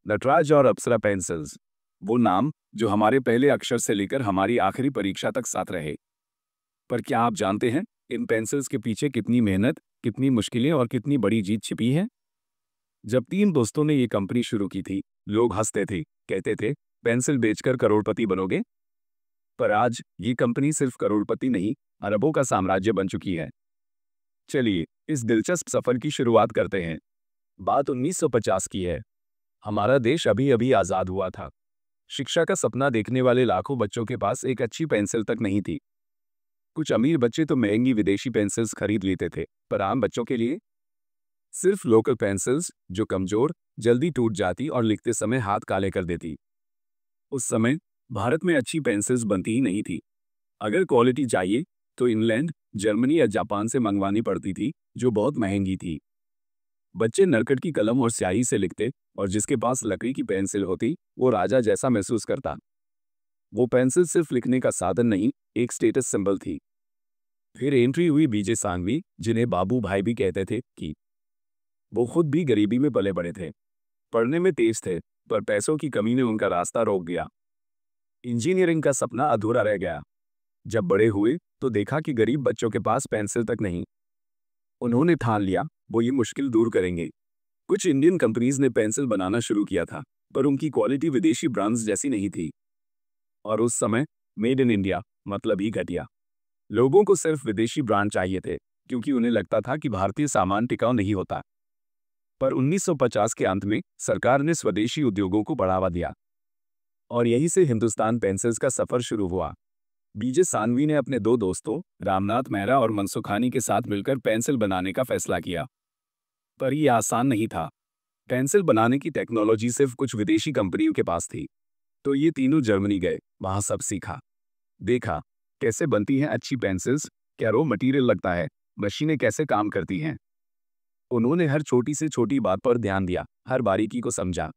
नटराज और अप्सरा पेंसिल्स, वो नाम जो हमारे पहले अक्षर से लेकर हमारी आखिरी परीक्षा तक साथ रहे। पर क्या आप जानते हैं इन पेंसिल्स के पीछे कितनी मेहनत, कितनी मुश्किलें और कितनी बड़ी जीत छिपी है? जब तीन दोस्तों ने ये कंपनी शुरू की थी, लोग हंसते थे, कहते थे पेंसिल बेचकर करोड़पति बनोगे। पर आज ये कंपनी सिर्फ करोड़पति नहीं, अरबों का साम्राज्य बन चुकी है। चलिए इस दिलचस्प सफर की शुरुआत करते हैं। बात 1950 की है। हमारा देश अभी अभी आजाद हुआ था। शिक्षा का सपना देखने वाले लाखों बच्चों के पास एक अच्छी पेंसिल तक नहीं थी। कुछ अमीर बच्चे तो महंगी विदेशी पेंसिल्स खरीद लेते थे, पर आम बच्चों के लिए सिर्फ लोकल पेंसिल्स जो कमजोर, जल्दी टूट जाती और लिखते समय हाथ काले कर देती। उस समय भारत में अच्छी पेंसिल्स बनती ही नहीं थी। अगर क्वालिटी चाहिए तो इंग्लैंड, जर्मनी या जापान से मंगवानी पड़ती थी, जो बहुत महंगी थी। बच्चे नरकट की कलम और स्याही से लिखते, और जिसके पास लकड़ी की पेंसिल होती वो राजा जैसा महसूस करता। वो पेंसिल सिर्फ लिखने का साधन नहीं, एक स्टेटस सिंबल थी। फिर एंट्री हुई बीजे सांघवी, जिन्हें बाबू भाई भी कहते थे कि वो खुद भी गरीबी में पले बड़े थे। पढ़ने में तेज थे, पर पैसों की कमी ने उनका रास्ता रोक दिया। इंजीनियरिंग का सपना अधूरा रह गया। जब बड़े हुए तो देखा कि गरीब बच्चों के पास पेंसिल तक नहीं। उन्होंने ठान लिया वो ये मुश्किल दूर करेंगे। कुछ इंडियन कंपनीज ने पेंसिल बनाना शुरू किया था, पर उनकी क्वालिटी विदेशी ब्रांड्स जैसी नहीं थी। और उस समय मेड इन इंडिया मतलब ही घटिया। लोगों को सिर्फ विदेशी ब्रांड चाहिए थे, क्योंकि उन्हें लगता था कि भारतीय सामान टिकाऊ नहीं होता। पर 1950 के अंत में सरकार ने स्वदेशी उद्योगों को बढ़ावा दिया, और यहीं से हिंदुस्तान पेंसिल्स का सफर शुरू हुआ। बीजे सांघवी ने अपने दो दोस्तों रामनाथ मेहरा और मनसुखानी के साथ मिलकर पेंसिल बनाने का फैसला किया। पर यह आसान नहीं था। पेंसिल बनाने की टेक्नोलॉजी सिर्फ कुछ विदेशी कंपनियों के पास थी। तो ये तीनों जर्मनी गए, वहां सब सीखा। देखा कैसे बनती हैं अच्छी पेंसिल्स, क्या रॉ मटेरियल लगता है, मशीनें कैसे काम करती हैं। उन्होंने हर छोटी से छोटी बात पर ध्यान दिया, हर बारीकी को समझा।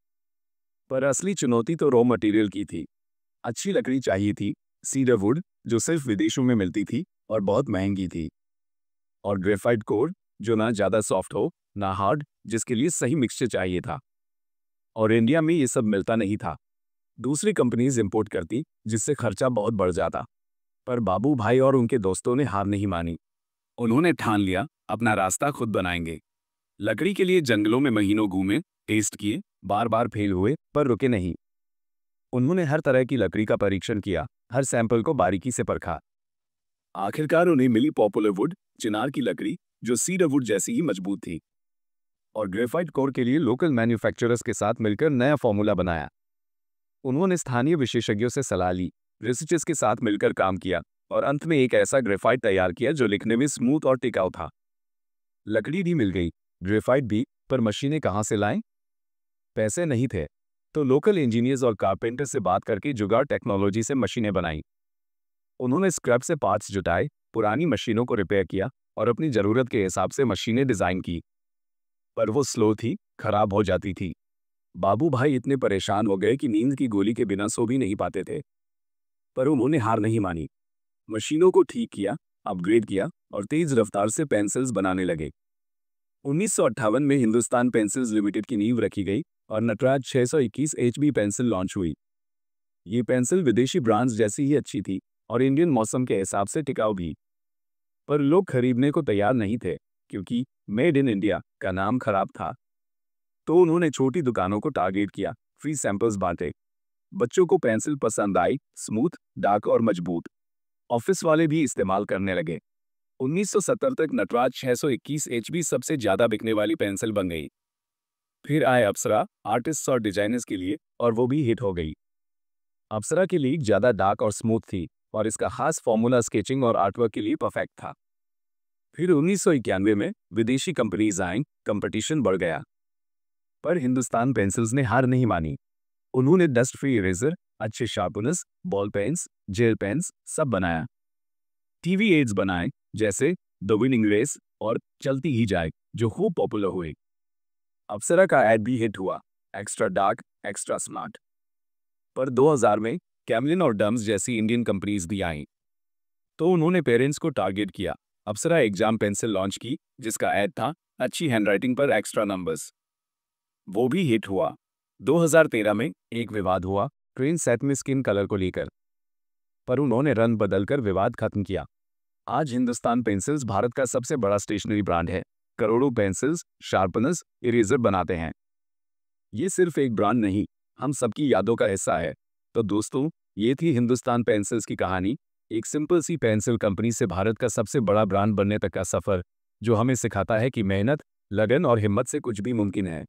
पर असली चुनौती तो रॉ मटेरियल की थी। अच्छी लकड़ी चाहिए थी, सीडर वुड, जो सिर्फ विदेशों में मिलती थी और बहुत महंगी थी। और ग्रेफाइट कोर, जो ना ज़्यादा सॉफ्ट हो ना हार्ड, जिसके लिए सही मिक्सचर चाहिए था। और इंडिया में ये सब मिलता नहीं था। दूसरी कंपनीज इंपोर्ट करती, जिससे खर्चा बहुत बढ़ जाता। पर बाबू भाई और उनके दोस्तों ने हार नहीं मानी। उन्होंने ठान लिया अपना रास्ता खुद बनाएंगे। लकड़ी के लिए जंगलों में महीनों घूमे, टेस्ट किए, बार बार फेल हुए, पर रुके नहीं। उन्होंने हर तरह की लकड़ी का परीक्षण किया, हर सैंपल को बारीकी से परखा। आखिरकार उन्हें मिली पॉपुलर वुड, चिनार की लकड़ी, जो सीडर वुड जैसी ही मजबूत थी। और ग्रेफाइट कोर के लिए लोकल मैन्युफैक्चरर्स के साथ मिलकर नया फॉर्मूला बनाया। उन्होंने स्थानीय विशेषज्ञों से सलाह ली, रिसर्चर्स के साथ मिलकर काम किया, और अंत में एक ऐसा ग्रेफाइट तैयार किया जो लिखने में स्मूथ और टिकाऊ था। लकड़ी भी मिल गई, ग्रेफाइट भी, पर मशीनें कहाँ से लाएं? पैसे नहीं थे। तो लोकल इंजीनियर्स और कारपेंटर से बात करके जुगाड़ टेक्नोलॉजी से मशीनें बनाई। उन्होंने स्क्रैप से पार्ट्स जुटाए, पुरानी मशीनों को रिपेयर किया, और अपनी ज़रूरत के हिसाब से मशीनें डिज़ाइन की। पर वो स्लो थी, खराब हो जाती थी। बाबू भाई इतने परेशान हो गए कि नींद की गोली के बिना सो भी नहीं पाते थे। पर उन्होंने हार नहीं मानी। मशीनों को ठीक किया, अपग्रेड किया, और तेज रफ्तार से पेंसिल्स बनाने लगे। 1958 में हिंदुस्तान पेंसिल्स लिमिटेड की नींव रखी गई, और नटराज 621 HB पेंसिल लॉन्च हुई। ये पेंसिल विदेशी ब्रांड्स जैसी ही अच्छी थी, और इंडियन मौसम के हिसाब से टिकाऊ भी। पर लोग खरीदने को तैयार नहीं थे, क्योंकि मेड इन इंडिया का नाम खराब था। तो उन्होंने छोटी दुकानों को टारगेट किया, फ्री सैंपल्स बांटे। बच्चों को पेंसिल पसंद आई, स्मूथ, डार्क और मजबूत। ऑफिस वाले भी इस्तेमाल करने लगे। 1970 तक नटराज 621 HB सबसे ज्यादा बिकने वाली पेंसिल बन गई। फिर आए अप्सरा, आर्टिस्ट्स और डिजाइनर्स के लिए, और वो भी हिट हो गई। अप्सरा की लीक ज्यादा डार्क और स्मूथ थी, और इसका खास फॉर्मूला स्केचिंग और आर्टवर्क के लिए परफेक्ट था। फिर 1991 में विदेशी कंपनीज आईं, कंपटीशन बढ़ गया। पर हिंदुस्तान पेंसिल्स ने हार नहीं मानी। उन्होंने डस्ट फ्री इरेजर, अच्छे sharpeners, ball pens, gel pens सब बनाया। टीवी एड्स बनाए, जैसे द विनिंग रेस और चलती ही जाए, जो खूब पॉपुलर हुए। अप्सरा का एड भी हिट हुआ, एक्स्ट्रा डार्क, एक्स्ट्रा स्मार्ट। पर 2000 में कैमलिन और डम्स जैसी इंडियन कंपनीज भी आईं। तो उन्होंने पेरेंट्स को टारगेट किया। अप्सरा एग्जाम पेंसिल लॉन्च की, जिसका एड था अच्छी हैंडराइटिंग पर एक्स्ट्रा नंबर्स। वो भी हिट हुआ। 2013 में एक विवाद हुआ ट्रेन सेट में स्किन कलर को लेकर, पर उन्होंने रंग बदलकर विवाद खत्म किया। आज हिंदुस्तान पेंसिल्स भारत का सबसे बड़ा स्टेशनरी ब्रांड है। करोड़ों पेंसिल्स, शार्पनर्स, इरेजर बनाते हैं। ये सिर्फ एक ब्रांड नहीं, हम सबकी यादों का हिस्सा है। तो दोस्तों, ये थी हिंदुस्तान पेंसिल्स की कहानी। एक सिंपल सी पेंसिल कंपनी से भारत का सबसे बड़ा ब्रांड बनने तक का सफर, जो हमें सिखाता है कि मेहनत, लगन और हिम्मत से कुछ भी मुमकिन है।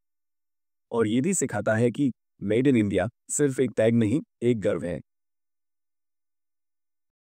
और ये भी सिखाता है कि मेड इन इंडिया सिर्फ एक टैग नहीं, एक गर्व है।